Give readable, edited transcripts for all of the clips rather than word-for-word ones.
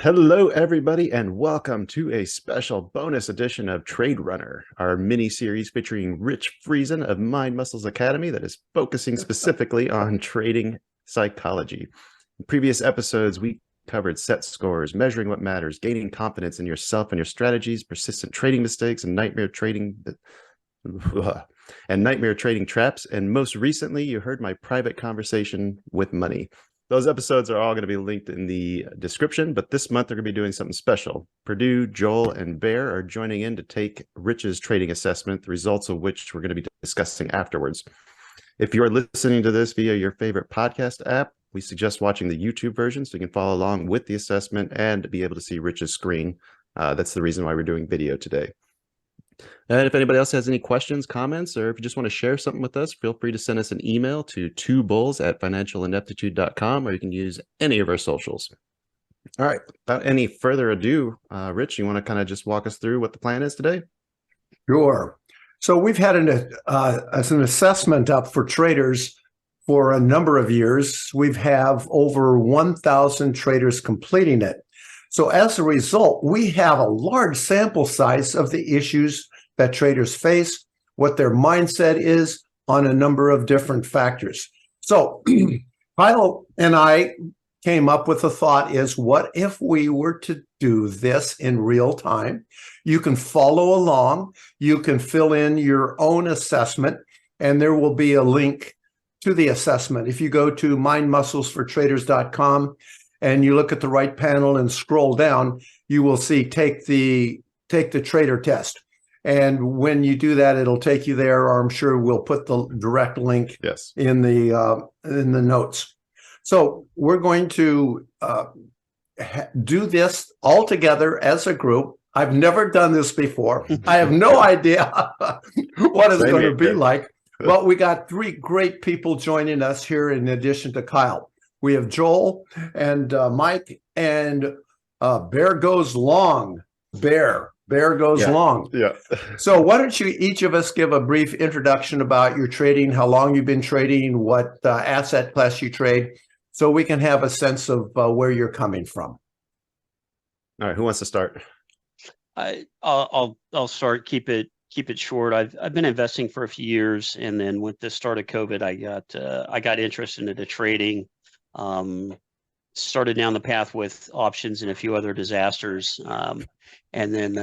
Hello, everybody, and welcome to a special bonus edition of Trade Runner, our mini series featuring Rich Friesen of Mind Muscles Academy that is focusing specifically on trading psychology. In previous episodes, we covered set scores, measuring what matters, gaining confidence in yourself and your strategies, persistent trading mistakes, and nightmare trading traps. And most recently, you heard my private conversation with money. Those episodes are all going to be linked in the description, but this month they're going to be doing something special. Purdue, Joel, and Bear are joining in to take Rich's trading assessment, the results of which we're going to be discussing afterwards. If you're listening to this via your favorite podcast app, we suggest watching the YouTube version so you can follow along with the assessment and be able to see Rich's screen. That's the reason why we're doing video today. And if anybody else has any questions, comments, or if you just want to share something with us, feel free to send us an email to twobulls@financialineptitude.com, or you can use any of our socials. All right, without any further ado, Rich, you want to kind of just walk us through what the plan is today? Sure. So we've had an assessment up for traders for a number of years. We have over 1,000 traders completing it. So as a result, we have a large sample size of the issues that traders face, what their mindset is on a number of different factors. So Kyle and I came up with a thought is, what if we were to do this in real time? You can follow along, you can fill in your own assessment, and there will be a link to the assessment. If you go to mindmusclesfortraders.com, and you look at the right panel and scroll down, you will see take the trader test. And when you do that, it'll take you there, or I'm sure we'll put the direct link in the notes. So we're going to do this all together as a group. I've never done this before. I have no idea what it's going to be like. But we got three great people joining us here in addition to Kyle. We have Joel and Mike, and Bear goes long. Bear goes long. Yeah. So why don't you each of us give a brief introduction about your trading, how long you've been trading, what asset class you trade, so we can have a sense of where you're coming from. All right, who wants to start? I'll start. Keep it short. I've been investing for a few years, and then with the start of COVID, I got interested into trading. Started down the path with options and a few other disasters, and then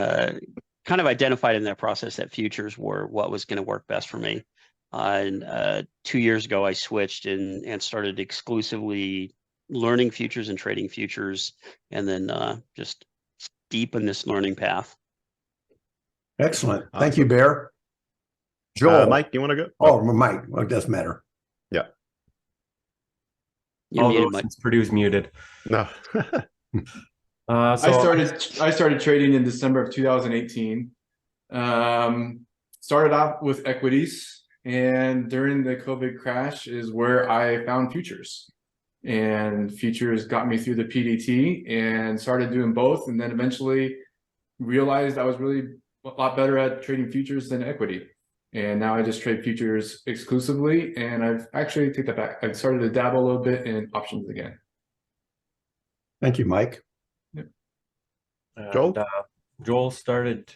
kind of identified in that process that futures were what was going to work best for me. And 2 years ago, I switched and started exclusively learning futures and trading futures, and then just deepen this learning path. Excellent. Thank you, Bear. Joel. Mike, you want to go? Oh, Mike. Well, it doesn't matter. Yeah. Since Purdue's muted. No. I started trading in December of 2018. Started off with equities, and during the COVID crash is where I found futures. And futures got me through the PDT and started doing both, and then eventually realized I was really a lot better at trading futures than equity. And now I just trade futures exclusively, and I've actually take that back. I've started to dabble a little bit in options again. Thank you, Mike. Yep. Joel started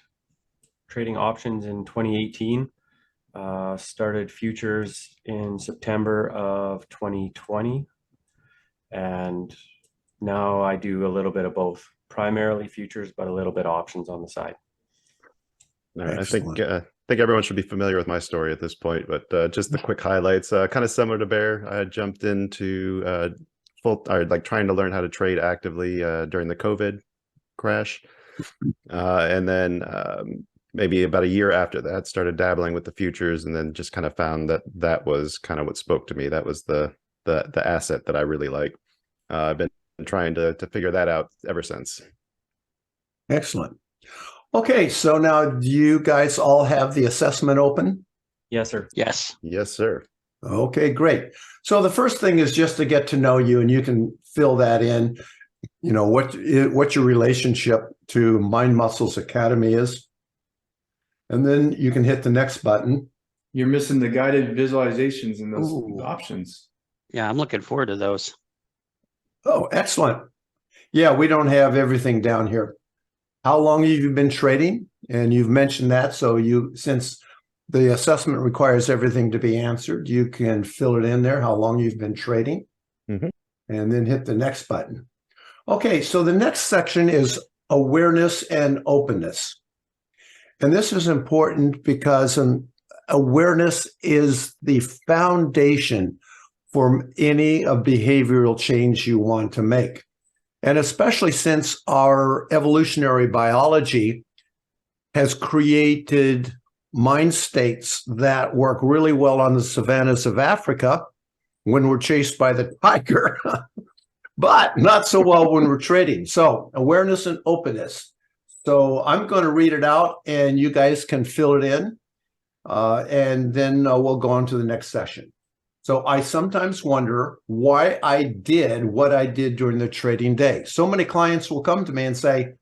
trading options in 2018. Started futures in September of 2020, and now I do a little bit of both. Primarily futures, but a little bit of options on the side. I think everyone should be familiar with my story at this point, but just the quick highlights. Kind of similar to Bear, I jumped into trying to learn how to trade actively during the COVID crash, and then maybe about a year after that, started dabbling with the futures, and then just kind of found that was kind of what spoke to me. That was the asset that I really like. I've been trying to figure that out ever since. Excellent. Okay, so now do you guys all have the assessment open? Yes, sir. Yes. Yes, sir. Okay, great. So the first thing is just to get to know you, and you can fill that in. You know, what your relationship to Mind Muscles Academy is. And then you can hit the next button. You're missing the guided visualizations in those options. Yeah, I'm looking forward to those. Oh, excellent. Yeah, we don't have everything down here. How long have you been trading? And you've mentioned that. So since the assessment requires everything to be answered, you can fill it in there, how long you've been trading, Mhm. and then hit the next button. Okay, so the next section is awareness and openness. And this is important because awareness is the foundation for any of behavioral change you want to make. And especially since our evolutionary biology has created mind states that work really well on the savannas of Africa when we're chased by the tiger, but not so well when we're trading. So awareness and openness. So I'm going to read it out and you guys can fill it in. And then we'll go on to the next session. So I sometimes wonder why I did what I did during the trading day. So many clients will come to me and say,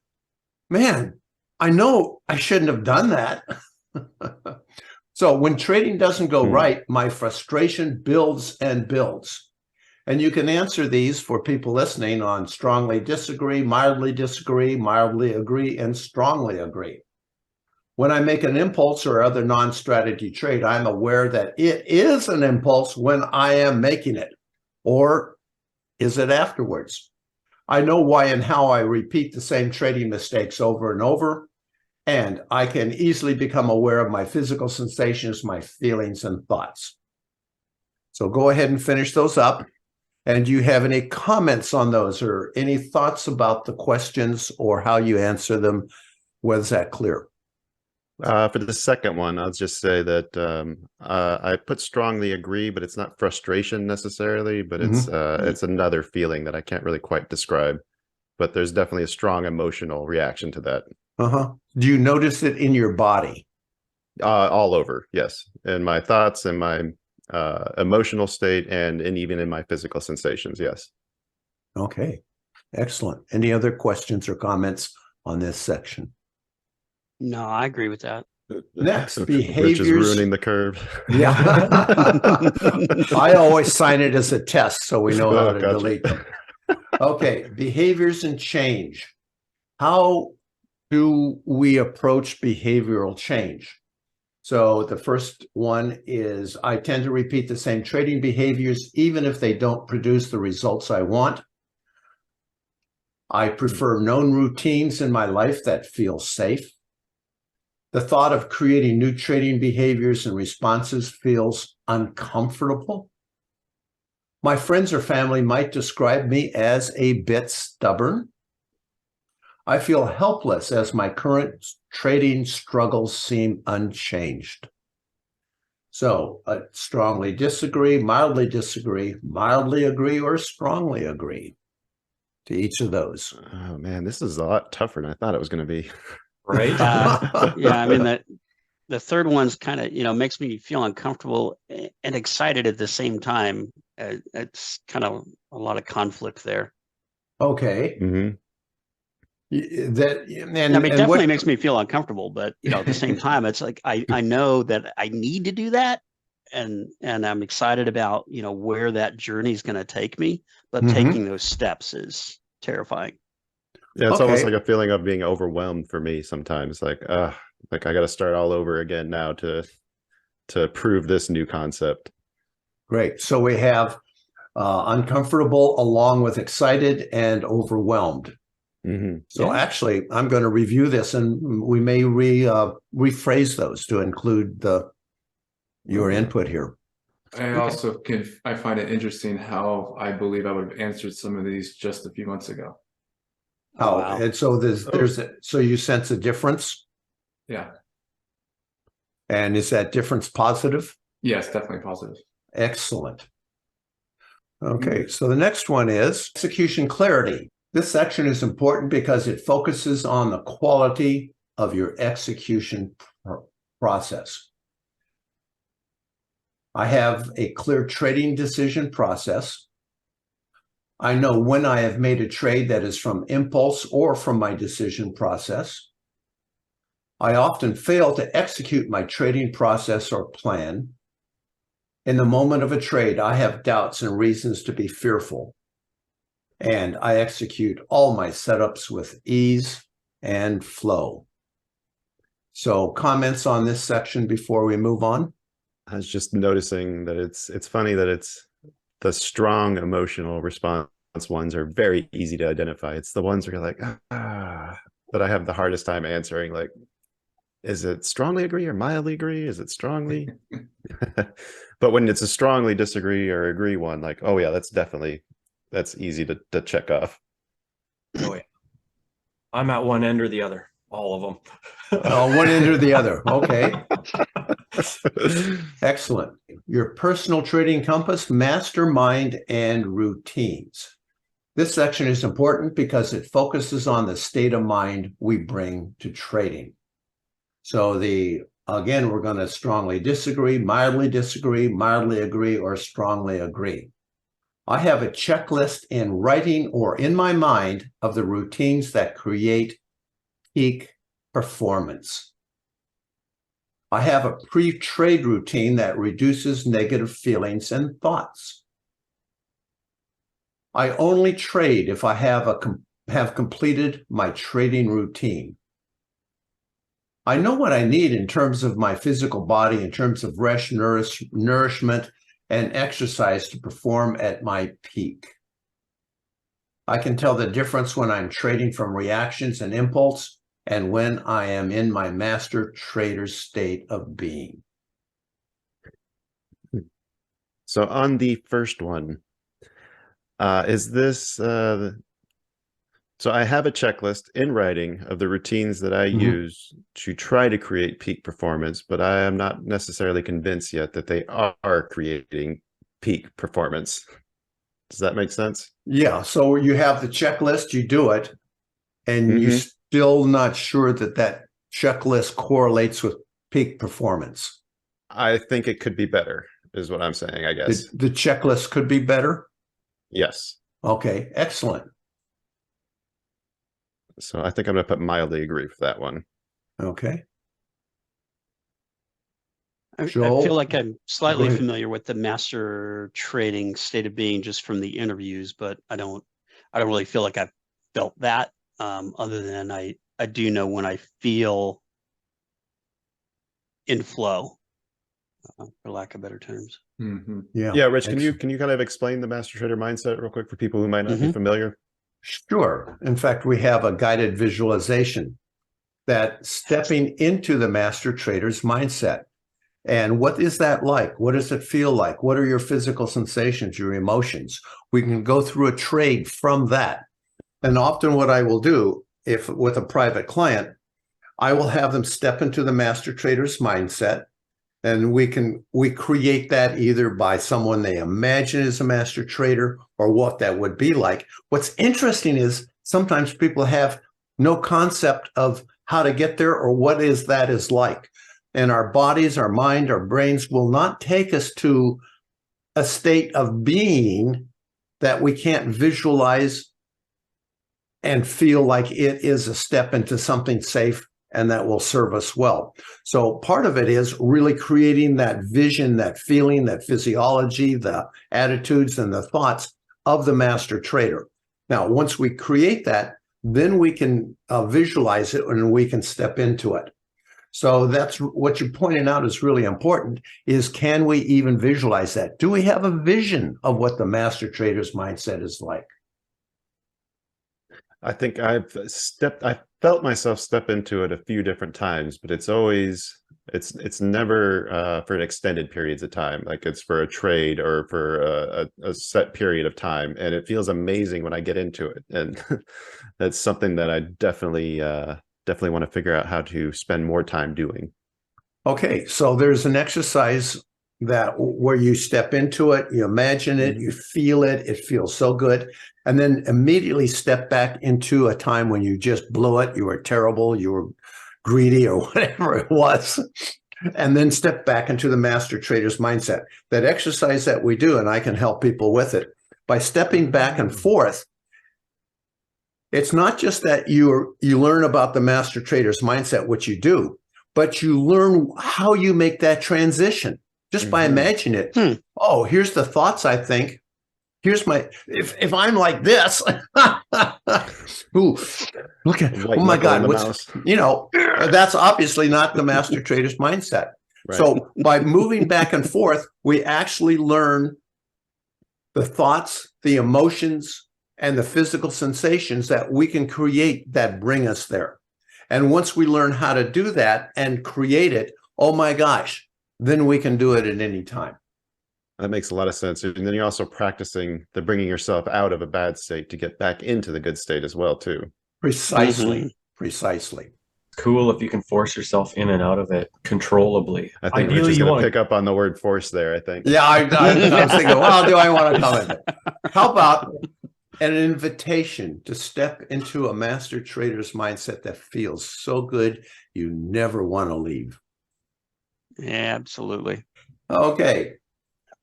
man, I know I shouldn't have done that. So when trading doesn't go right, my frustration builds and builds. And you can answer these for people listening on strongly disagree, mildly agree, and strongly agree. When I make an impulse or other non-strategy trade, I'm aware that it is an impulse when I am making it, or is it afterwards? I know why and how I repeat the same trading mistakes over and over, and I can easily become aware of my physical sensations, my feelings, and thoughts. So go ahead and finish those up. And do you have any comments on those or any thoughts about the questions or how you answer them? Was that clear? For the second one, I'll just say that I put strongly agree, but it's not frustration necessarily, but it's another feeling that I can't really quite describe. But there's definitely a strong emotional reaction to that. Do you notice it in your body? All over, yes. In my thoughts and my emotional state and even in my physical sensations, yes. Okay, excellent. Any other questions or comments on this section? No, I agree with that. Next, Which behaviors. is ruining the curve. Yeah. I always sign it as a test so we know how to gotcha. delete them. Okay, behaviors and change. How do we approach behavioral change? So the first one is I tend to repeat the same trading behaviors even if they don't produce the results I want. I prefer known routines in my life that feel safe. The thought of creating new trading behaviors and responses feels uncomfortable. My friends or family might describe me as a bit stubborn. I feel helpless as my current trading struggles seem unchanged. So strongly disagree, mildly agree, or strongly agree to each of those. Oh man, this is a lot tougher than I thought it was going to be. Right. Yeah, I mean, the third one's kind of, makes me feel uncomfortable and excited at the same time. It's kind of a lot of conflict there. Okay. That it definitely makes me feel uncomfortable, but at the same time, it's like I know that I need to do that, and I'm excited about where that journey is going to take me. But taking those steps is terrifying. Yeah, it's almost like a feeling of being overwhelmed for me sometimes. Like I got to start all over again now to prove this new concept. Great. So we have uncomfortable along with excited and overwhelmed. So actually, I'm going to review this, and we may rephrase those to include your input here. I also I find it interesting how I believe I would have answered some of these just a few months ago. Oh, wow. And so so you sense a difference? Yeah. And is that difference positive? Yes, definitely positive. Excellent. Okay, so the next one is execution clarity. This section is important because it focuses on the quality of your execution process. I have a clear trading decision process. I know when I have made a trade that is from impulse or from my decision process. I often fail to execute my trading process or plan. In the moment of a trade, I have doubts and reasons to be fearful. and I execute all my setups with ease and flow. So comments on this section before we move on? I was just noticing that it's funny that it's the strong emotional response ones are very easy to identify. It's the ones where you're like, that I have the hardest time answering. Like, is it strongly agree or mildly agree? Is it strongly? But when it's a strongly disagree or agree one, like, oh yeah, that's easy to check off. Oh yeah. I'm at one end or the other. All of them. One end or the other. Okay. Excellent. Your personal trading compass, mastermind, and routines. This section is important because it focuses on the state of mind we bring to trading. So again, we're going to strongly disagree, mildly agree, or strongly agree. I have a checklist in writing or in my mind of the routines that create peak performance. I have a pre-trade routine that reduces negative feelings and thoughts. I only trade if I have completed my trading routine. I know what I need in terms of my physical body, in terms of rest, nourishment, and exercise to perform at my peak. I can tell the difference when I'm trading from reactions and impulse and when I am in my master trader state of being. So on the first one, is this, so I have a checklist in writing of the routines that I use to try to create peak performance, but I am not necessarily convinced yet that they are creating peak performance. Does that make sense? Yeah. So you have the checklist, you do it, and you're still not sure that that checklist correlates with peak performance. I think it could be better, is what I'm saying, I guess. The checklist could be better? Yes. Okay, excellent. So I think I'm going to put mildly agree for that one. Okay. I Joel? feel like I'm slightly Go ahead. familiar with the master trading state of being just from the interviews, but I don't really feel like I've felt that. Other than I do know when I feel in flow, for lack of better terms. Yeah, Rich, can you kind of explain the master trader mindset real quick for people who might not be familiar? Sure. In fact, we have a guided visualization that stepping into the master trader's mindset. And what is that like? What does it feel like? What are your physical sensations, your emotions? We can go through a trade from that. And often what I will do, if with a private client, I will have them step into the master trader's mindset. And we create that either by someone they imagine is a master trader or what that would be like. What's interesting is sometimes people have no concept of how to get there or what that is like. And our bodies, our mind, our brains will not take us to a state of being that we can't visualize and feel like it is a step into something safe and that will serve us well. So part of it is really creating that vision, that feeling, that physiology, the attitudes and the thoughts of the master trader. Now, once we create that, then we can visualize it and we can step into it. So that's what you pointed out is really important, is can we even visualize that? Do we have a vision of what the master trader's mindset is like? I think I felt myself step into it a few different times, but it's never for an extended periods of time. Like it's for a trade or for a set period of time. And it feels amazing when I get into it. And that's something that I definitely want to figure out how to spend more time doing. Okay. So there's an exercise where you step into it, you imagine it, you feel it, it feels so good. And then immediately step back into a time when you just blew it, you were terrible, you were greedy or whatever it was. And then step back into the master trader's mindset. That exercise that we do, and I can help people with it, by stepping back and forth, it's not just that you learn about the master trader's mindset, which you do, but you learn how you make that transition just by imagining it. Oh, here's the thoughts I think. here's my, if I'm like this, ooh, look at, White oh my knuckle God, in the what's, mouse. you know, that's obviously not the master trader's mindset. Right. So by moving back and forth, we actually learn the thoughts, the emotions, and the physical sensations that we can create that bring us there. And once we learn how to do that and create it, oh my gosh, then we can do it at any time. That makes a lot of sense. And then you're also practicing the bringing yourself out of a bad state to get back into the good state as well, too. Precisely. Precisely. Cool if you can force yourself in and out of it controllably. I think Ideally, we're just you going want to pick up on the word force there, I think. Yeah, I was thinking, well, do I want to comment? How about an invitation to step into a master trader's mindset that feels so good you never want to leave? Yeah, absolutely. Okay.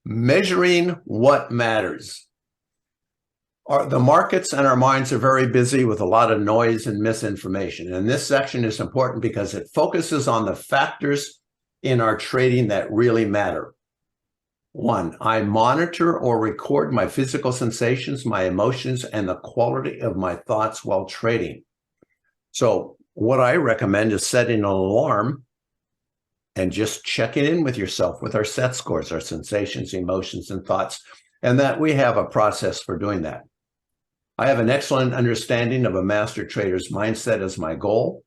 Measuring what matters. The markets and our minds are very busy with a lot of noise and misinformation. And this section is important because it focuses on the factors in our trading that really matter. 1, I monitor or record my physical sensations, my emotions, and the quality of my thoughts while trading. So what I recommend is setting an alarm and just checking in with yourself with our set scores, our sensations, emotions, and thoughts, and that we have a process for doing that. I have an excellent understanding of a master trader's mindset as my goal.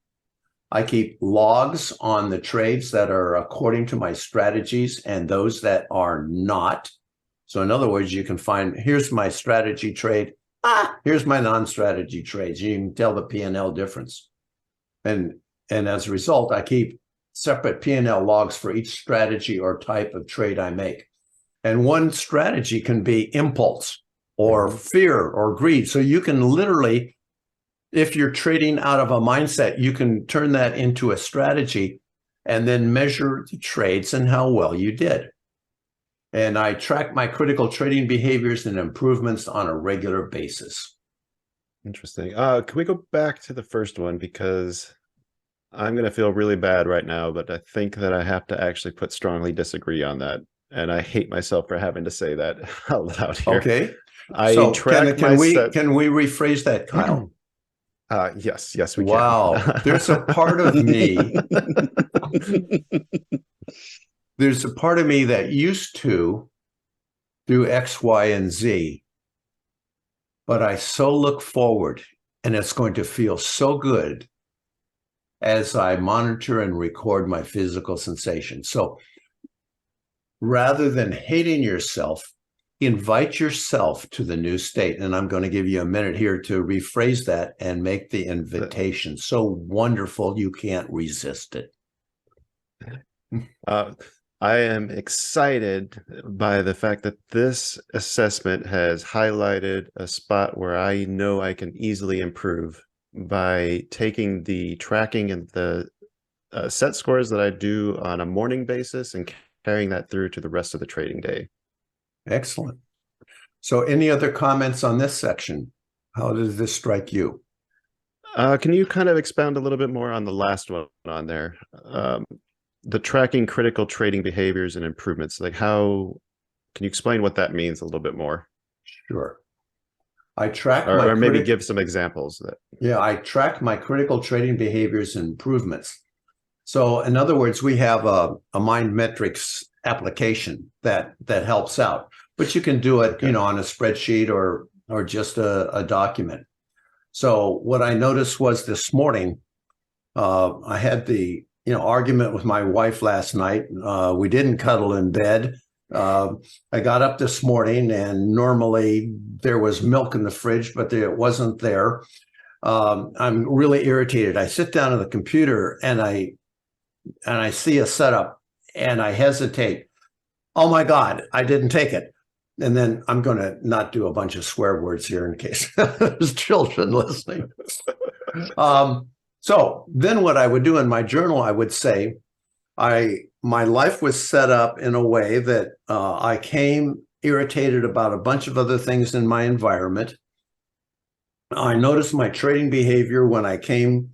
I keep logs on the trades that are according to my strategies and those that are not. So in other words, you can find, here's my strategy trade. Here's my non-strategy trades. You can tell the P&L difference. And as a result, I keep separate P&L logs for each strategy or type of trade I make. And one strategy can be impulse or fear or greed. So you can literally, if you're trading out of a mindset, you can turn that into a strategy and then measure the trades and how well you did. And I track my critical trading behaviors and improvements on a regular basis. Interesting. Can we go back to the first one? Because I'm going to feel really bad right now, but I think that I have to actually put strongly disagree on that. And I hate myself for having to say that out loud here. Okay. I so track can we rephrase that, Kyle? Yes, we can. Wow. There's a part of me. There's a part of me that used to do X, Y, and Z, but I so look forward, and it's going to feel so good as I monitor and record my physical sensations. So rather than hating yourself, invite yourself to the new state. And I'm going to give you a minute here to rephrase that and make the invitation so wonderful you can't resist it. I am excited by the fact that this assessment has highlighted a spot where I know I can easily improve by taking the tracking and the set scores that I do on a morning basis and carrying that through to the rest of the trading day. Excellent. So any other comments on this section? How does this strike you? Can you kind of expound a little bit more on the last one on there? The tracking critical trading behaviors and improvements. Like how, can you explain what that means a little bit more? Sure. I track or maybe give some examples. Yeah, I track my critical trading behaviors and improvements. So in other words, we have a mind metrics application that helps out, but you can do it, Okay. on a spreadsheet or just a document. So what I noticed was this morning, I had the argument with my wife last night. We didn't cuddle in bed. I got up this morning and normally there was milk in the fridge, but it wasn't there. I'm really irritated. I sit down at the computer and I see a setup and I hesitate. Oh my God, I didn't take it. And then I'm going to not do a bunch of swear words here in case there's children listening. So then what I would do in my journal, I would say, my life was set up in a way that I came irritated about a bunch of other things in my environment. I noticed my trading behavior when I came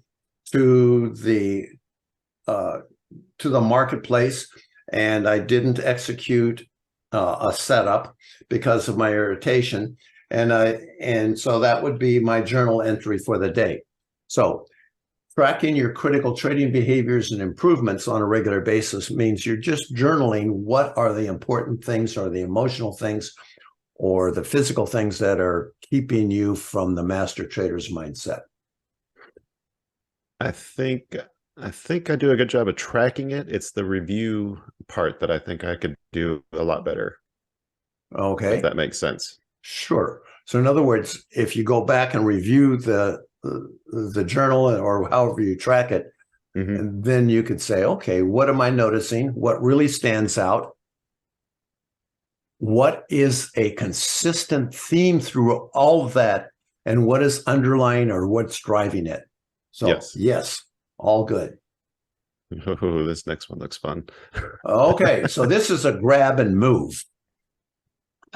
to the marketplace and I didn't execute a setup because of my irritation. And so that would be my journal entry for the day. So tracking your critical trading behaviors and improvements on a regular basis means you're just journaling what are the important things or the emotional things or the physical things that are keeping you from the master trader's mindset. I think I do a good job of tracking it. It's the review part that I think I could do a lot better. Okay. If that makes sense. Sure. So in other words, if you go back and review the journal or however you track it, and then you could say, okay, what am I noticing? What really stands out? What is a consistent theme through all of that? And what is underlying or what's driving it? So yes, all good. Oh, this next one looks fun. Okay, so this is a grab and move.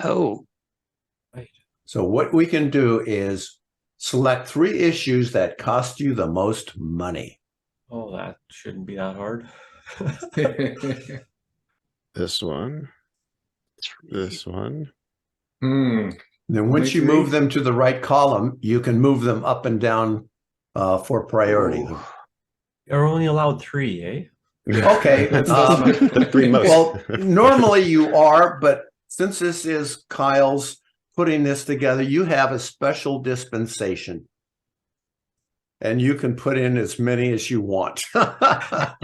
Oh, Right. So what we can do is select 3 issues that cost you the most money. Oh, that shouldn't be that hard. This one. This one. Then once you move them to the right column, you can move them up and down for priority. You're only allowed 3, eh? Okay. The 3 most. Well, normally you are, but since this is Kyle's putting this together, you have a special dispensation. And you can put in as many as you want. I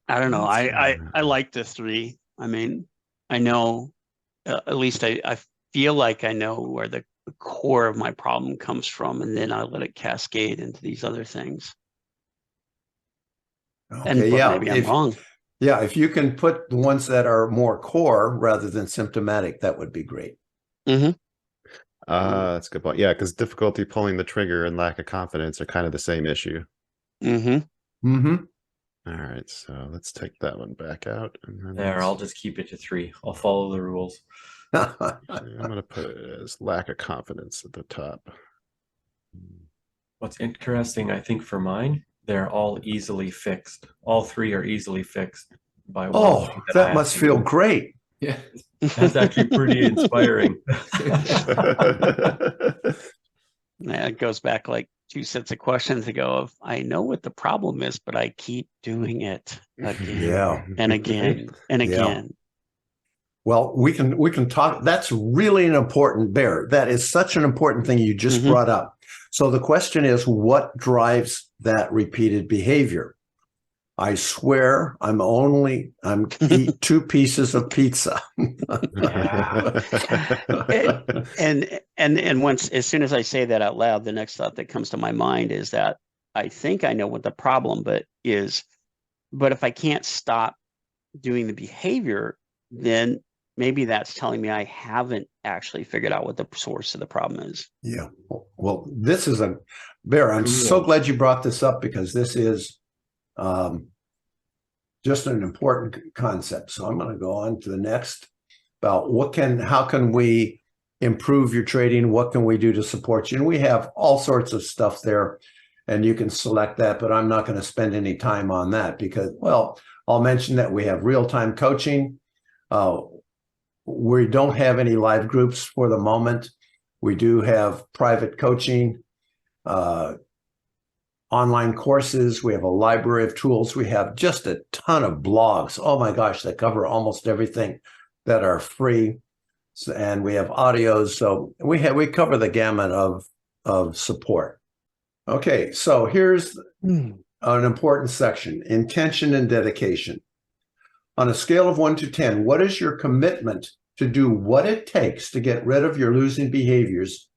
don't know. I like the 3. I mean, I know, at least I feel like I know where the core of my problem comes from, and then I let it cascade into these other things. Okay, yeah. Maybe I'm wrong. Yeah, if you can put the ones that are more core rather than symptomatic, that would be great. That's a good point. Yeah, because difficulty pulling the trigger and lack of confidence are kind of the same issue. All right, so let's take that one back out. And then There, I'll just keep it to 3. I'll follow the rules. I'm going to put it as lack of confidence at the top. What's interesting, I think, for mine, they're all easily fixed. All 3 are easily fixed by one. Oh, that must feel great. Yeah. That's actually pretty inspiring. Yeah, it goes back like 2 sets of questions ago of I know what the problem is, but I keep doing it again and again and again. Well, we can talk. That's really an important bear. That is such an important thing you just brought up. So the question is, what drives that repeated behavior? I swear I'm eat 2 pieces of pizza. And once, as soon as I say that out loud, the next thought that comes to my mind is that I think I know what the problem but if I can't stop doing the behavior, then maybe that's telling me I haven't actually figured out what the source of the problem is. Yeah. Well, this is a bear. I'm so glad you brought this up because this is just an important concept. So I'm going to go on to the next about how can we improve your trading? What can we do to support you? And we have all sorts of stuff there and you can select that, but I'm not going to spend any time on that because, well, I'll mention that we have real-time coaching. We don't have any live groups for the moment. We do have private coaching, online courses. We have a library of tools. We have just a ton of blogs. Oh my gosh, that cover almost everything that are free. And we have audios. So we cover the gamut of support. Okay, so here's an important section, intention and dedication. On a scale of 1 to 10, what is your commitment to do what it takes to get rid of your losing behaviors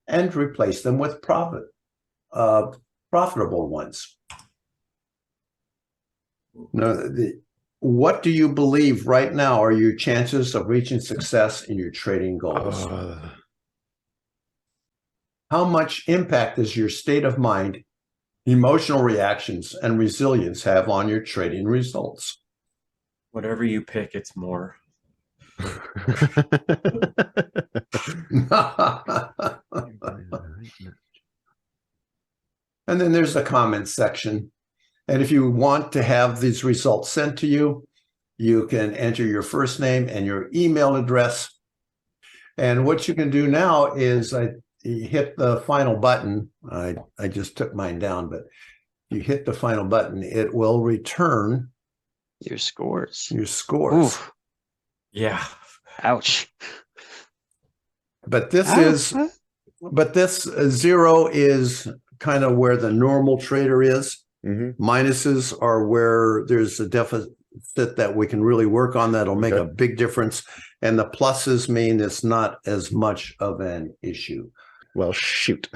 and replace them with profitable ones? Now, what do you believe right now are your chances of reaching success in your trading goals? How much impact does your state of mind, emotional reactions, and resilience have on your trading results? Whatever you pick, it's more. And then there's the comments section. And if you want to have these results sent to you, You can enter your first name and your email address. And what you can do now is you hit the final button. I just took mine down, but you hit the final button, it will return Your scores. your scores. Oof. Yeah. Ouch. But this Oh, is, but this 0 is kind of where the normal trader is. Mm-hmm. Minuses are where there's a deficit that we can really work on that'll make Okay. a big difference. And the pluses mean it's not as much of an issue. Well, shoot.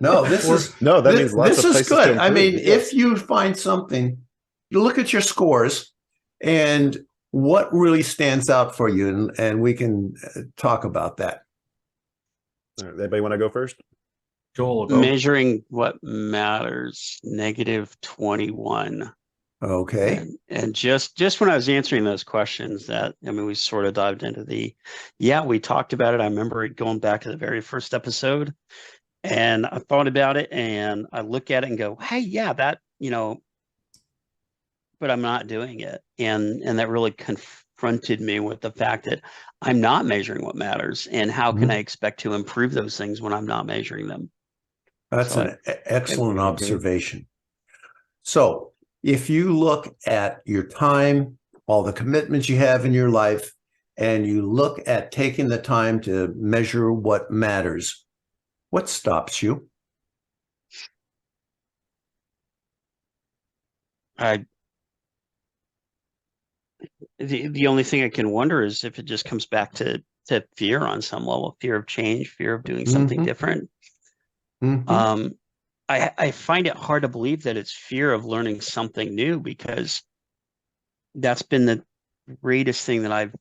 No, this is No, that means lots this of is places to good. I improve, mean, yes. if you find something, you look at your scores and what really stands out for you, and we can talk about that. All right, anybody want to go first? Joel will go. measuring what matters, -21. Okay. And just when I was answering those questions, that, I mean, we sort of dived into we talked about it. I remember it going back to the very first episode, and I thought about it, and I look at it and go, hey, yeah, that, but I'm not doing it. And that really confronted me with the fact that I'm not measuring what matters, and how can I expect to improve those things when I'm not measuring them? That's So an excellent Okay. observation. So if you look at your time, all the commitments you have in your life, and you look at taking the time to measure what matters, what stops you? The only thing I can wonder is if it just comes back to fear on some level, fear of change, fear of doing something different. Mhm. I find it hard to believe that it's fear of learning something new, because that's been the greatest thing that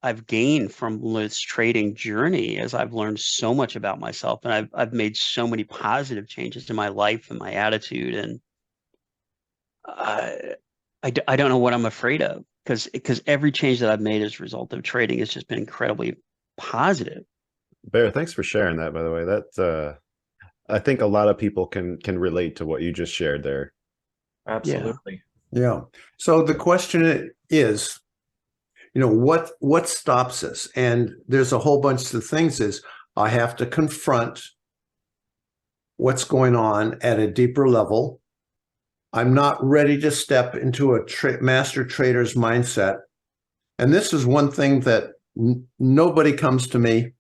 I've gained from this trading journey, as I've learned so much about myself, and I've made so many positive changes to my life and my attitude, and I don't know what I'm afraid of, because every change that I've made as a result of trading has just been incredibly positive. Bear, thanks for sharing that, by the way. That I think a lot of people can relate to what you just shared there. Absolutely. Yeah. So the question is, what stops us? And there's a whole bunch of things. Is I have to confront what's going on at a deeper level. I'm not ready to step into a master trader's mindset. And this is one thing that nobody comes to me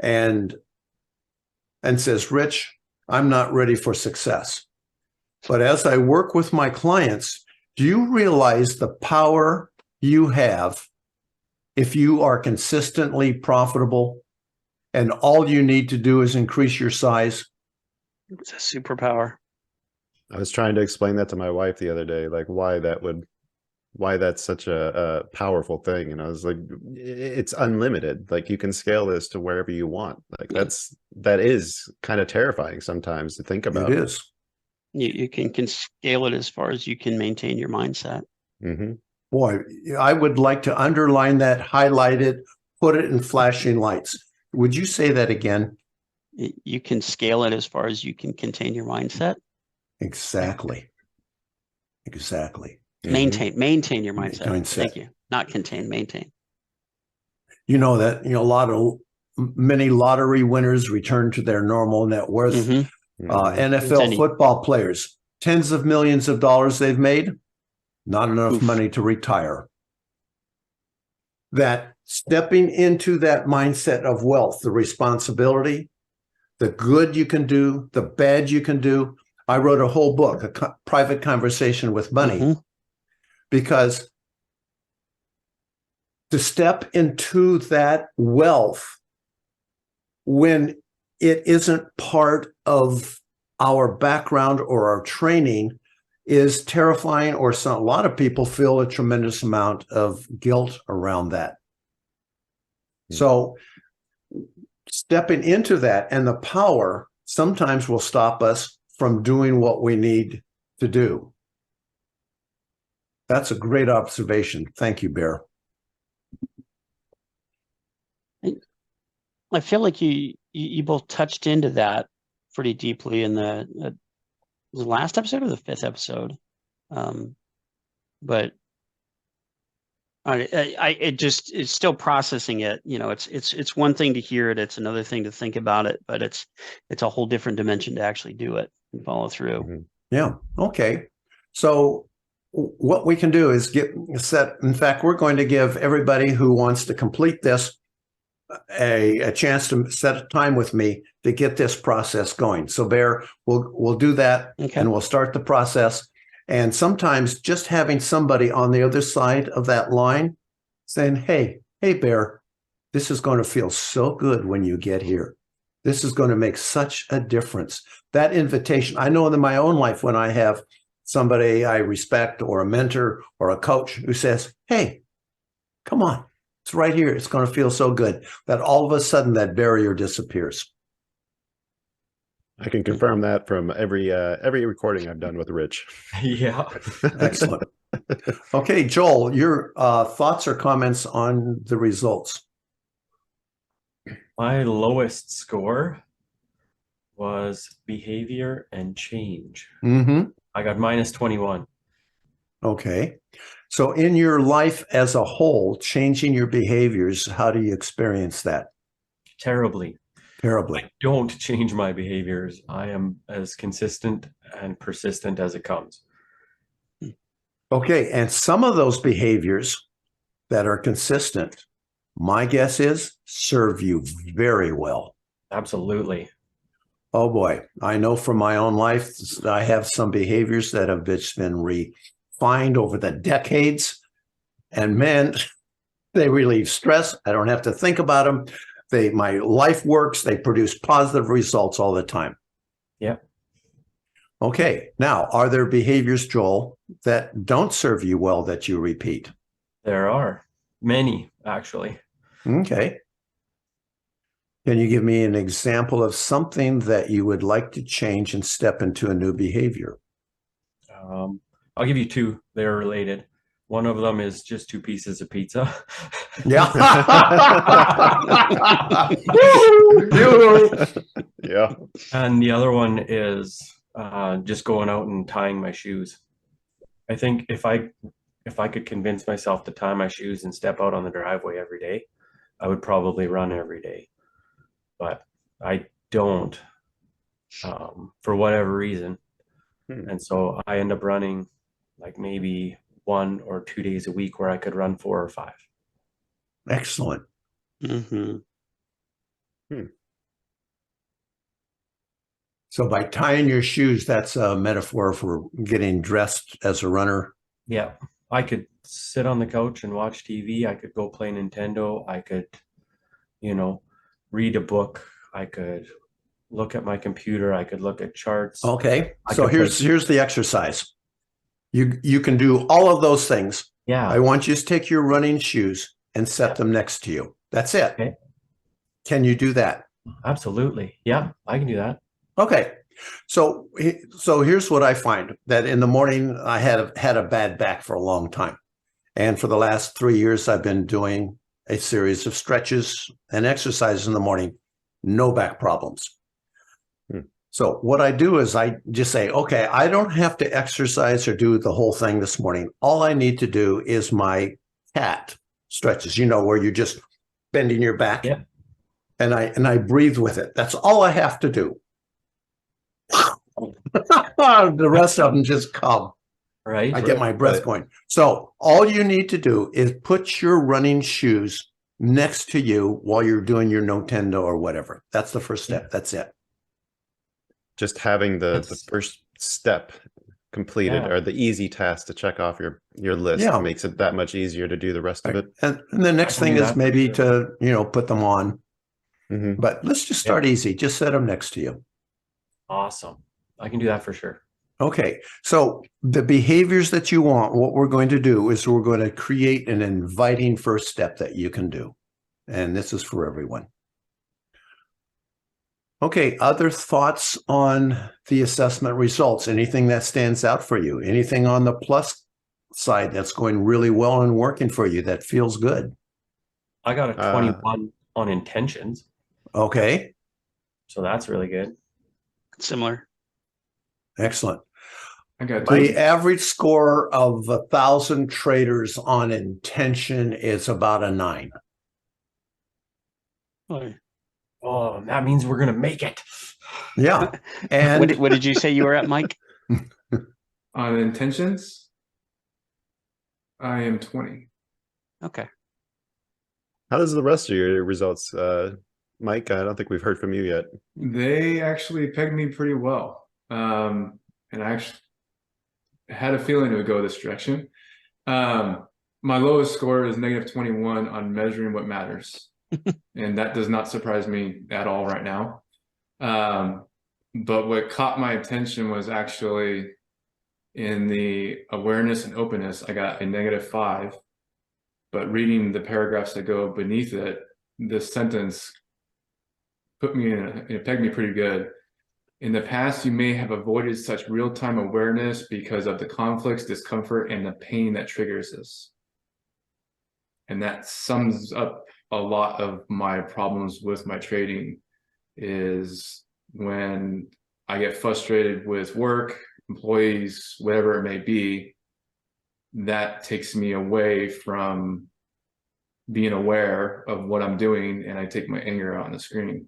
and says, Rich, I'm not ready for success. But as I work with my clients, do you realize the power you have if you are consistently profitable and all you need to do is increase your size? It's a superpower. I was trying to explain that to my wife the other day, like why that's such a powerful thing. And I was like, it's unlimited. Like you can scale this to wherever you want. Like that is kind of terrifying sometimes to think about. It is. You can scale it as far as you can maintain your mindset. Mm-hmm. Boy, I would like to underline that, highlight it, put it in flashing lights. Would you say that again? You can scale it as far as you can contain your mindset. Exactly. Maintain your mindset. Mindset. Thank you. Not contain, maintain. You know that, many lottery winners return to their normal net worth. Mm-hmm. NFL football players, tens of millions of dollars they've made, not enough money to retire. That stepping into that mindset of wealth, the responsibility, the good you can do, the bad you can do. I wrote a whole book, A Private Conversation with Money, because to step into that wealth when it isn't part of our background or our training is terrifying, or a lot of people feel a tremendous amount of guilt around that. So stepping into that, and the power sometimes will stop us from doing what we need to do. That's a great observation. Thank you, Bear. I feel like you both touched into that pretty deeply in the last episode or the 5th episode. but it's still processing it. You know, it's one thing to hear it. It's another thing to think about it, but it's a whole different dimension to actually do it and follow through. Mhm. Yeah. Okay. So what we can do is in fact, we're going to give everybody who wants to complete this a chance to set a time with me to get this process going. So Bear, we'll do that, Okay. and we'll start the process. And sometimes just having somebody on the other side of that line saying, hey, Bear, this is going to feel so good when you get here. This is going to make such a difference. That invitation, I know in my own life when I have somebody I respect or a mentor or a coach who says, hey, come on, it's right here. It's going to feel so good that all of a sudden that barrier disappears. I can confirm that from every recording I've done with Rich. Yeah. Excellent. Okay, Joel, your thoughts or comments on the results? My lowest score was behavior and change. Mm-hmm. I got -21. Okay. So in your life as a whole, changing your behaviors, how do you experience that? Terribly. Terribly. I don't change my behaviors. I am as consistent and persistent as it comes. Okay. And some of those behaviors that are consistent, my guess is serve you very well. Absolutely. Oh boy. I know from my own life, I have some behaviors that have just been refined over the decades. And man, they relieve stress. I don't have to think about them. My life works. They produce positive results all the time. Yeah. Okay. Now, are there behaviors, Joel, that don't serve you well that you repeat? There are many, actually. Okay. Can you give me an example of something that you would like to change and step into a new behavior? I'll give you two. They're related. One of them is just 2 pieces of pizza. Yeah. Yeah. And the other one is just going out and tying my shoes. I think if I could convince myself to tie my shoes and step out on the driveway every day, I would probably run every day. But I don't, for whatever reason. And so I end up running like maybe 1 or 2 days a week where I could run 4 or 5. Excellent. Mm-hmm. So by tying your shoes, that's a metaphor for getting dressed as a runner. Yeah. I could sit on the couch and watch TV. I could go play Nintendo. I could, read a book. I could look at my computer. I could look at charts. Okay. So here's the exercise. You can do all of those things. Yeah. I want you to take your running shoes and set them next to you. That's it. Okay. Can you do that? Absolutely. Yeah, I can do that. Okay. So here's what I find, that in the morning I had a bad back for a long time. And for the last 3 years, I've been doing a series of stretches and exercises in the morning. No back problems. So what I do is I just say, okay, I don't have to exercise or do the whole thing this morning. All I need to do is my cat stretches, where you're just bending your back. Yeah. And I breathe with it. That's all I have to do. The rest of them just come. Right. I get my breath going. So all you need to do is put your running shoes next to you while you're doing your Nintendo or whatever. That's the first step. That's it. Just having the first step completed, or the easy task to check off your list, makes it that much easier to do the rest of it. And the next thing is maybe to, put them on. Mm-hmm. But let's just start easy. Just set them next to you. Awesome. I can do that for sure. Okay. So the behaviors that you want, what we're going to do is we're going to create an inviting first step that you can do. And this is for everyone. Okay. Other thoughts on the assessment results? Anything that stands out for you? Anything on the plus side that's going really well and working for you that feels good? I got a 21 on intentions. Okay. So that's really good. Similar. Excellent. I got The average score of 1,000 traders on intention is about a 9. Oh, that means we're gonna make it. Yeah. And What did you say you were at, Mike? on intentions. I am 20. Okay. How does the rest of your results, Mike? I don't think we've heard from you yet. They actually pegged me pretty well. And I actually had a feeling it would go this direction. My lowest score is -21 on measuring what matters. And that does not surprise me at all right now. But what caught my attention was actually in the awareness and openness, I got a -5. But reading the paragraphs that go beneath it, this sentence put me it pegged me pretty good. In the past, you may have avoided such real-time awareness because of the conflicts, discomfort, and the pain that triggers this. And that sums up a lot of my problems with my trading, is when I get frustrated with work, employees, whatever it may be, that takes me away from being aware of what I'm doing, and I take my anger out on the screen.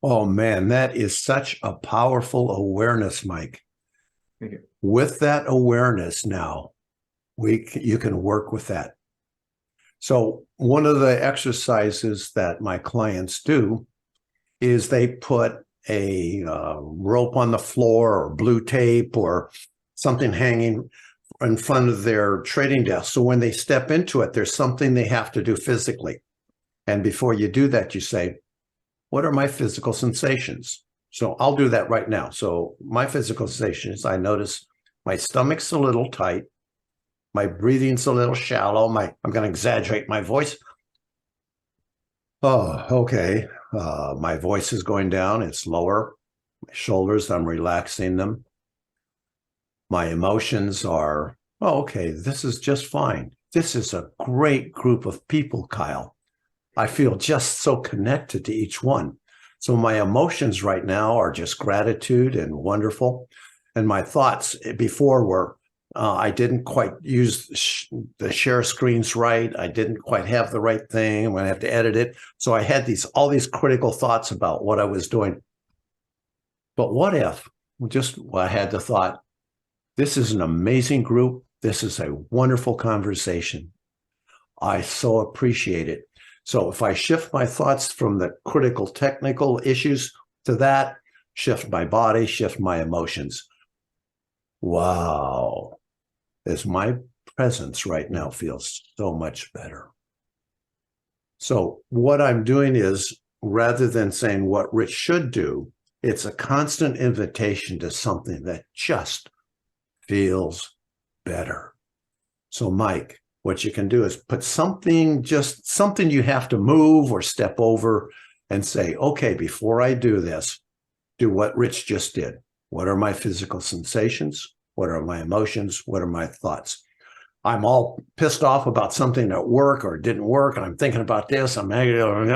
oh man, that is such a powerful awareness, Mike. Thank you. With that awareness now, you can work with that. So one of the exercises that my clients do is they put a rope on the floor or blue tape or something hanging in front of their trading desk. So when they step into it, there's something they have to do physically. And before you do that, you say, what are my physical sensations? So I'll do that right now. So my physical sensations, I notice my stomach's a little tight. My breathing's a little shallow. I'm going to exaggerate my voice. Oh, okay. My voice is going down. It's lower. My shoulders, I'm relaxing them. My emotions are, oh, okay, this is just fine. This is a great group of people, Kyle. I feel just so connected to each one. So my emotions right now are just gratitude and wonderful. And my thoughts before were, I didn't quite use the share screens right. I didn't quite have the right thing. I'm going to have to edit it. So I had all these critical thoughts about what I was doing. But what if I had the thought, this is an amazing group. This is a wonderful conversation. I so appreciate it. So if I shift my thoughts from the critical technical issues to that, shift my body, shift my emotions. Wow. As my presence right now feels so much better. So what I'm doing is, rather than saying what Rich should do, it's a constant invitation to something that just feels better. So Mike, what you can do is put something you have to move or step over and say, okay, before I do this, do what Rich just did. What are my physical sensations? What are my emotions? What are my thoughts? I'm all pissed off about something at work or didn't work, and I'm thinking about this. I'm angry. I don't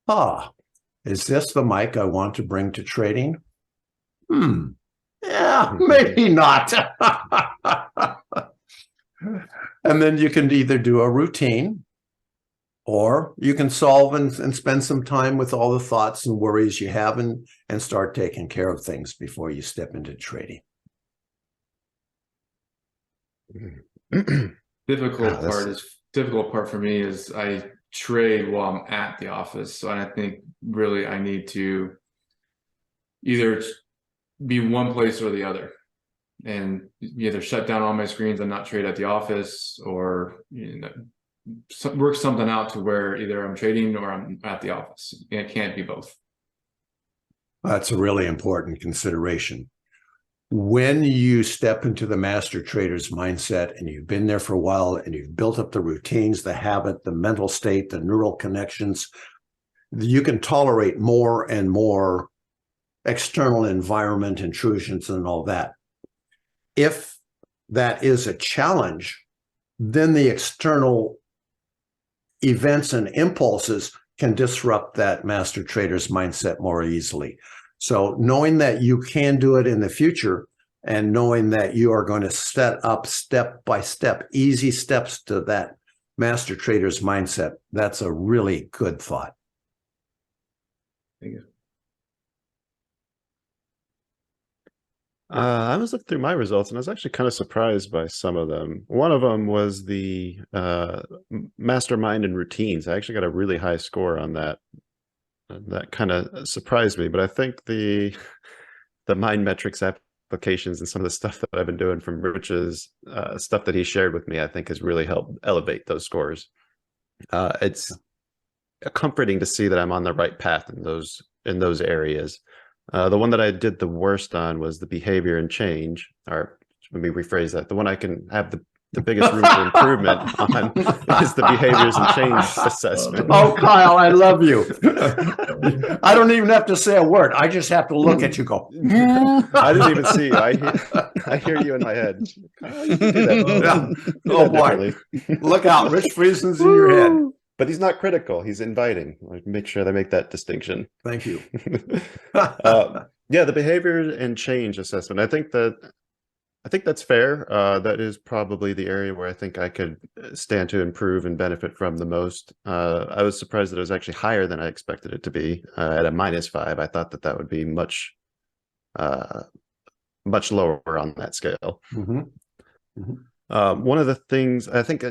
know. Is this the Mike I want to bring to trading? Yeah, maybe not. And then you can either do a routine, or you can solve and spend some time with all the thoughts and worries you have and start taking care of things before you step into trading. Difficult part for me is I trade while I'm at the office. So I think really I need to either be one place or the other, and either shut down all my screens and not trade at the office, or work something out to where either I'm trading or I'm at the office. It can't be both. That's a really important consideration. When you step into the master trader's mindset and you've been there for a while and you've built up the routines, the habit, the mental state, the neural connections, you can tolerate more and more external environment intrusions and all that. If that is a challenge, then the external events and impulses can disrupt that master trader's mindset more easily. So knowing that you can do it in the future and knowing that you are going to set up step by step, easy steps to that master trader's mindset, that's a really good thought. Thank you. I was looking through my results and I was actually kind of surprised by some of them. One of them was the mastermind and routines. I actually got a really high score on that. That kind of surprised me, but I think the mind metrics applications and some of the stuff that I've been doing from Rich's stuff that he shared with me, I think has really helped elevate those scores. It's comforting to see that I'm on the right path in those areas. The one that I did the worst on was the behavior and change, or let me rephrase that. The one I can have the biggest room for improvement on is the behaviors and change assessment. Oh, Kyle, I love you. I don't even have to say a word. I just have to look at you go. I didn't even see you. I hear you in my head. Oh, you can do that. Oh, boy. Look out. Rich Friesen's in your head. But he's not critical. He's inviting. Make sure they make that distinction. Thank you. Yeah, the behavior and change assessment. I think that's fair. That is probably the area where I think I could stand to improve and benefit from the most. I was surprised that it was actually higher than I expected it to be. At a -5, I thought that would be much lower on that scale. Mm-hmm. Mm-hmm. One of the things I think,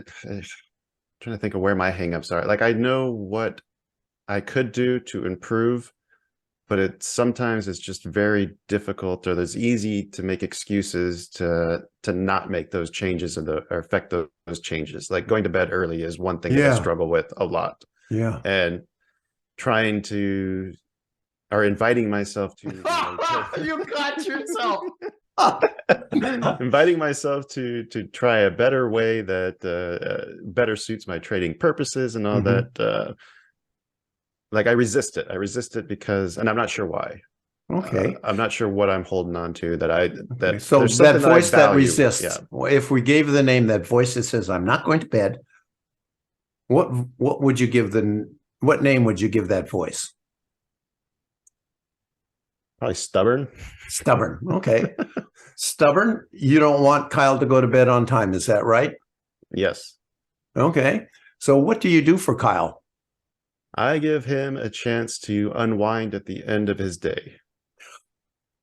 trying to think of where my hangups are. Like, I know what I could do to improve, but sometimes it's just very difficult, or it's easy to make excuses to not make those changes or affect those changes. Like going to bed early is one thing that I struggle with a lot. Yeah. And trying to, or inviting myself to you got yourself. Inviting myself to try a better way that better suits my trading purposes and all that. Like I resist it because, and I'm not sure why. Okay. I'm not sure what I'm holding on to So that voice that resists. Yeah. If we gave the name, that voice that says, I'm not going to bed, what would you give what name would you give that voice? Probably stubborn. Stubborn. Okay. Stubborn. You don't want Kyle to go to bed on time. Is that right? Yes. Okay. So what do you do for Kyle? I give him a chance to unwind at the end of his day.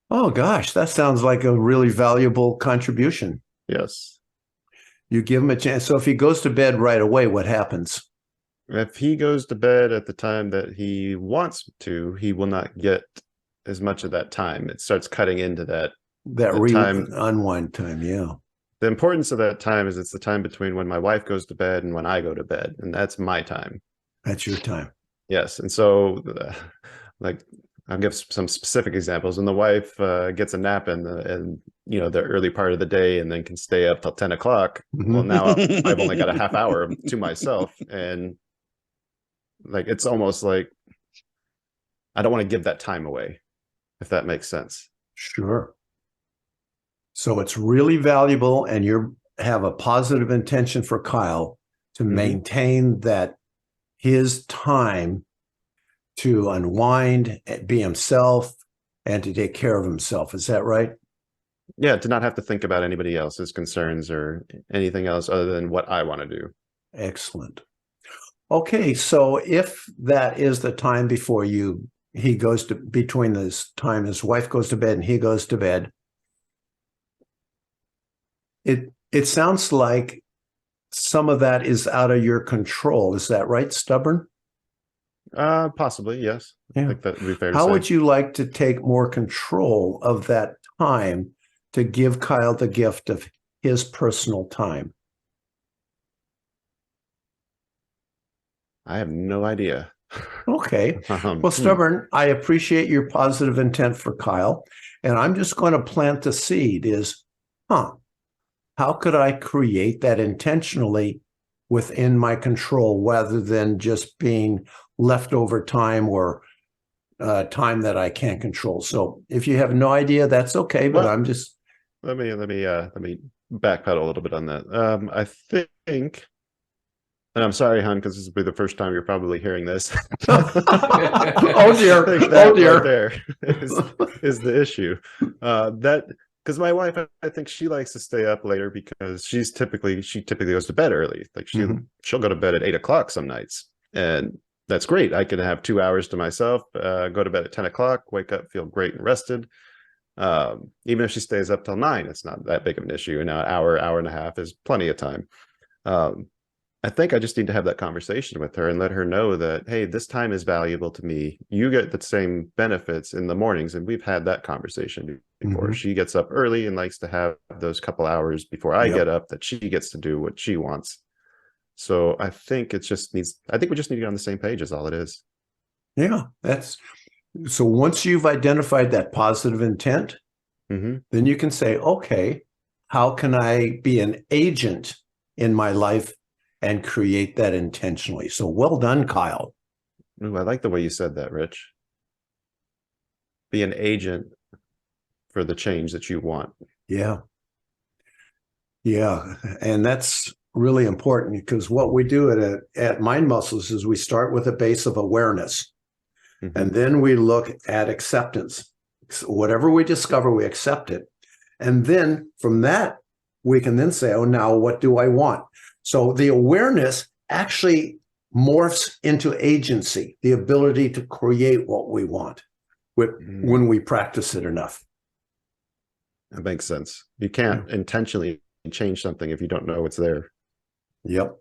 Oh, gosh, that sounds like a really valuable contribution. Yes. You give him a chance. So if he goes to bed right away, what happens? If he goes to bed at the time that he wants to, he will not get as much of that time. It starts cutting into that time, unwind time. Yeah. The importance of that time is it's the time between when my wife goes to bed and when I go to bed, and that's my time. That's your time. Yes. And so like I'll give some specific examples. When the wife gets a nap in the early part of the day and then can stay up till 10 o'clock. Well, now I've only got a half hour to myself, and like it's almost like I don't want to give that time away, if that makes sense. Sure. So it's really valuable, and you have a positive intention for Kyle to maintain that his time to unwind, be himself, and to take care of himself. Is that right? Yeah, to not have to think about anybody else's concerns or anything else other than what I want to do. Excellent. Okay, so if that is the time between this time his wife goes to bed and he goes to bed, it sounds like some of that is out of your control. Is that right, Stubborn? Possibly, yes. Yeah. I think that would be fair to say. How would you like to take more control of that time to give Kyle the gift of his personal time? I have no idea. Okay. Well, Stubborn, I appreciate your positive intent for Kyle. And I'm just going to plant the seed is, how could I create that intentionally within my control rather than just being leftover time or time that I can't control? So if you have no idea, that's okay. But I'm just let me backpedal a little bit on that. I think And I'm sorry, hon, because this will be the first time you're probably hearing this. Oh dear. I think Oh that dear. right there is the issue. That because my wife, I think she likes to stay up later because she typically goes to bed early. Like she'll go to bed at 8 o'clock some nights, and that's great. I can have 2 hours to myself, go to bed at 10 o'clock, wake up, feel great and rested. Even if she stays up till 9, it's not that big of an issue. And an hour and a half is plenty of time. I think I just need to have that conversation with her and let her know that, hey, this time is valuable to me. You get the same benefits in the mornings. And we've had that conversation before. She gets up early and likes to have those couple hours before I get up, that she gets to do what she wants. So I think we just need to get on the same page is all it is. Yeah, so once you've identified that positive intent, then you can say, okay, how can I be an agent in my life and create that intentionally? So well done, Kyle. Ooh, I like the way you said that, Rich. Be an agent for the change that you want. Yeah. Yeah. And that's really important because what we do at Mind Muscles is we start with a base of awareness. And then we look at acceptance. So whatever we discover, we accept it. And then from that, we can then say, oh, now what do I want? So the awareness actually morphs into agency, the ability to create what we want when we practice it enough. That makes sense. You can't intentionally change something if you don't know it's there. Yep.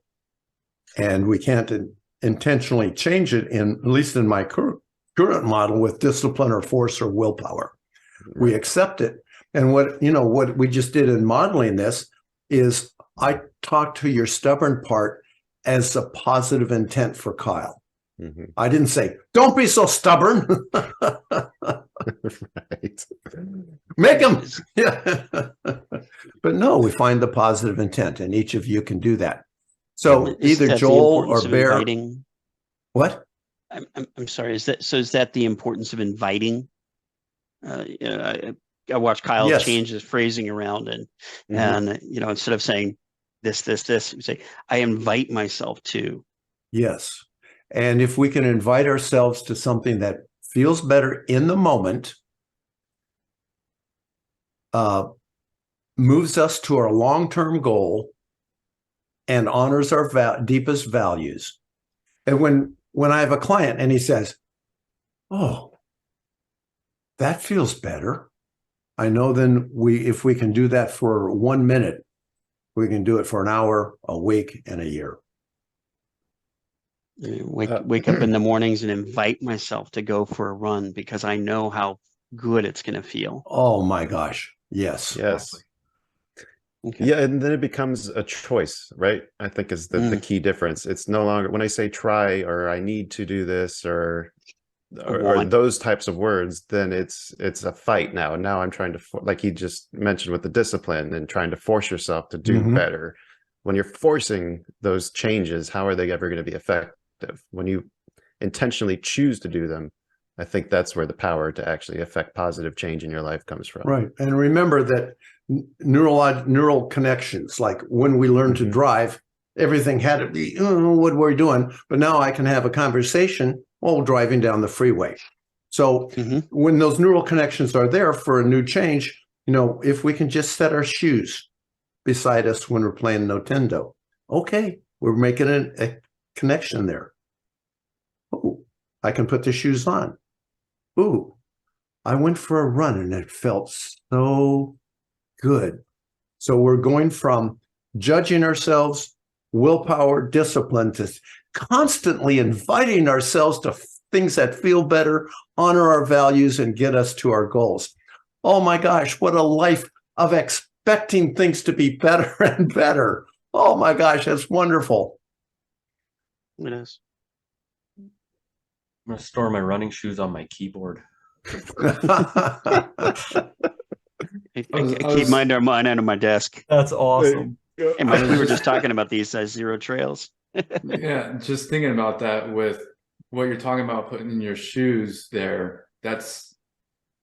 And we can't intentionally change it, at least in my current model, with discipline or force or willpower. Right. We accept it. And what we just did in modeling this is I talked to your stubborn part as a positive intent for Kyle. I didn't say, don't be so stubborn. Right. Make him. Yeah. But no, we find the positive intent, and each of you can do that. So either Joel or Bear. Inviting? What? I'm sorry. Is that the importance of inviting? I watched Kyle change his phrasing around, and instead of saying this, you say, I invite myself to. Yes. And if we can invite ourselves to something that feels better in the moment, moves us to our long-term goal, and honors our deepest values. And when I have a client and he says, oh, that feels better, I know then if we can do that for 1 minute, we can do it for an hour, a week, and a year. Wake up in the mornings and invite myself to go for a run because I know how good it's going to feel. Oh my gosh. Yes. Yes. Okay. Yeah, and then it becomes a choice, right? I think is the key difference. It's no longer when I say try or I need to do this or those types of words, then it's a fight now. And now I'm trying to, like he just mentioned with the discipline and trying to force yourself to do better. When you're forcing those changes, how are they ever going to be effective? When you intentionally choose to do them, I think that's where the power to actually affect positive change in your life comes from. Right. And remember that neural connections, like when we learn to drive, everything had to be, what we're doing. But now I can have a conversation while driving down the freeway. So when those neural connections are there for a new change, if we can just set our shoes beside us when we're playing Nintendo, okay, we're making a connection there. Oh, I can put the shoes on. Ooh, I went for a run and it felt so good. So we're going from judging ourselves, willpower, discipline, to constantly inviting ourselves to things that feel better, honor our values, and get us to our goals. Oh my gosh, what a life of expecting things to be better and better. Oh my gosh, that's wonderful. It is. I'm going to store my running shoes on my keyboard. I keep mine under my desk. That's awesome. And we were just talking about these zero trails. Yeah, just thinking about that with what you're talking about putting in your shoes there. That's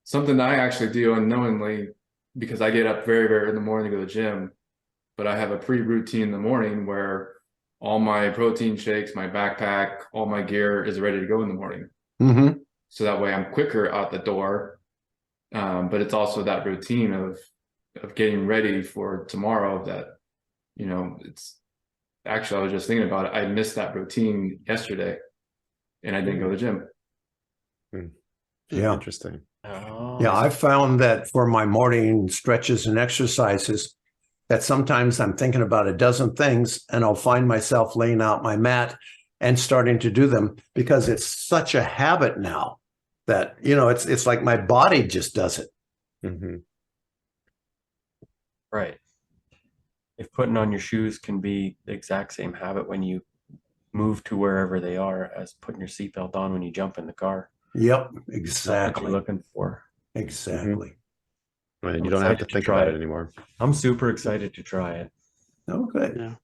something that I actually do unknowingly because I get up very, very early in the morning to go to the gym. But I have a pre-routine in the morning where all my protein shakes, my backpack, all my gear is ready to go in the morning. Mm-hmm. So that way I'm quicker out the door. But it's also that routine of getting ready for tomorrow that, it's actually, I was just thinking about it. I missed that routine yesterday and I didn't go to the gym. Yeah. Interesting. Oh, Yeah, I found that for my morning stretches and exercises, that sometimes I'm thinking about a dozen things and I'll find myself laying out my mat and starting to do them because it's such a habit now that, it's like my body just does it. Mm-hmm. right. If putting on your shoes can be the exact same habit when you move to wherever they are as putting your seatbelt on when you jump in the car. Yep, That's what exactly. you're looking for. Exactly. Right. I'm You don't have to excited to think try about it. it anymore. I'm super excited to try it. Okay. Yeah.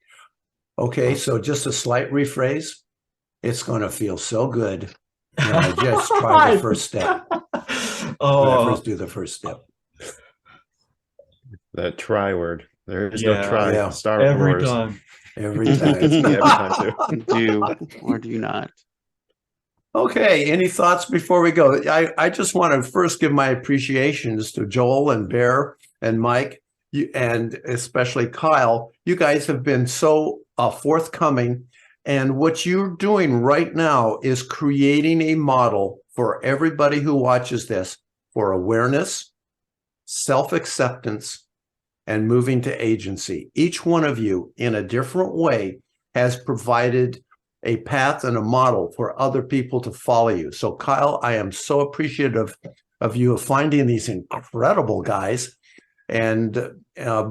Okay, so just a slight rephrase. It's going to feel so good when I just try the first step. When I Oh, first do the first step. That try word. There is no Yeah. try. Yeah. Star every Wars. time. Every It's me every time. time too. Do or do not. Okay, any thoughts before we go? I just want to first give my appreciations to Joel and Bear and Mike, and especially Kyle. You guys have been so forthcoming. And what you're doing right now is creating a model for everybody who watches this for awareness, self-acceptance, and moving to agency. Each one of you, in a different way, has provided a path and a model for other people to follow you. So, Kyle, I am so appreciative of you finding these incredible guys and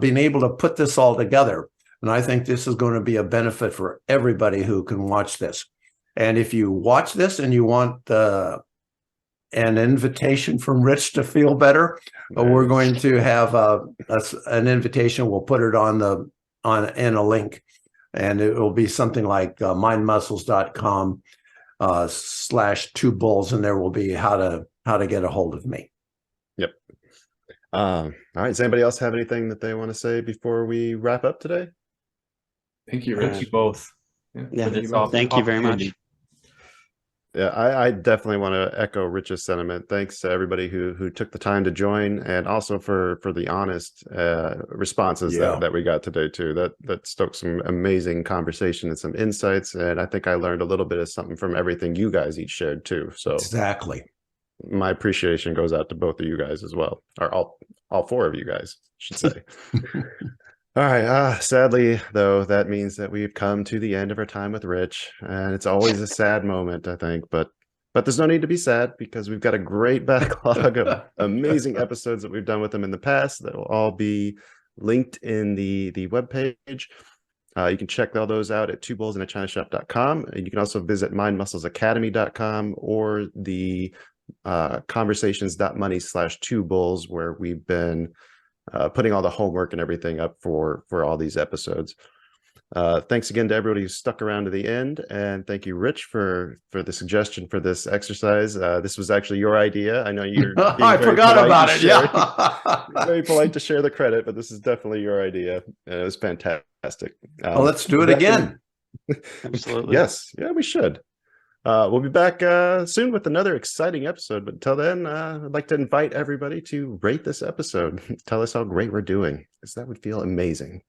being able to put this all together. And I think this is going to be a benefit for everybody who can watch this. And if you watch this and you want an invitation from Rich to feel better, we're going to have an invitation. We'll put it in a link, and it will be something like mindmuscles.com /2bulls, and there will be how to get a hold of me. Yep. All right. Does anybody else have anything that they want to say before we wrap up today? Thank you, Thank Rich. you both. Yeah. for this Thank you very much. opportunity. Yeah, I definitely want to echo Rich's sentiment. Thanks to everybody who took the time to join, and also for the honest responses Yeah. that we got today too. That stoked some amazing conversation and some insights, and I think I learned a little bit of something from everything you guys each shared too. So Exactly. my appreciation goes out to both of you guys as well, or all four of you guys, I should say. All right. Sadly, though, that means that we've come to the end of our time with Rich, and it's always a sad moment, I think. But there's no need to be sad because we've got a great backlog of amazing episodes that we've done with him in the past that will all be linked in the webpage. You can check all those out at twobullsinachinashop.com. And you can also visit mindmusclesacademy.com or the conversations.money/2bulls, where we've been putting all the homework and everything up for all these episodes. Thanks again to everybody who stuck around to the end, and thank you, Rich, for the suggestion for this exercise. This was actually your idea. I know you're being I very forgot polite about to it. share- Yeah. very polite to share the credit, but this is definitely your idea, and it was fantastic. Well, let's do it that again. Absolutely. Yes, yeah, we should. We'll be back soon with another exciting episode. But until then, I'd like to invite everybody to rate this episode. Tell us how great we're doing, because that would feel amazing.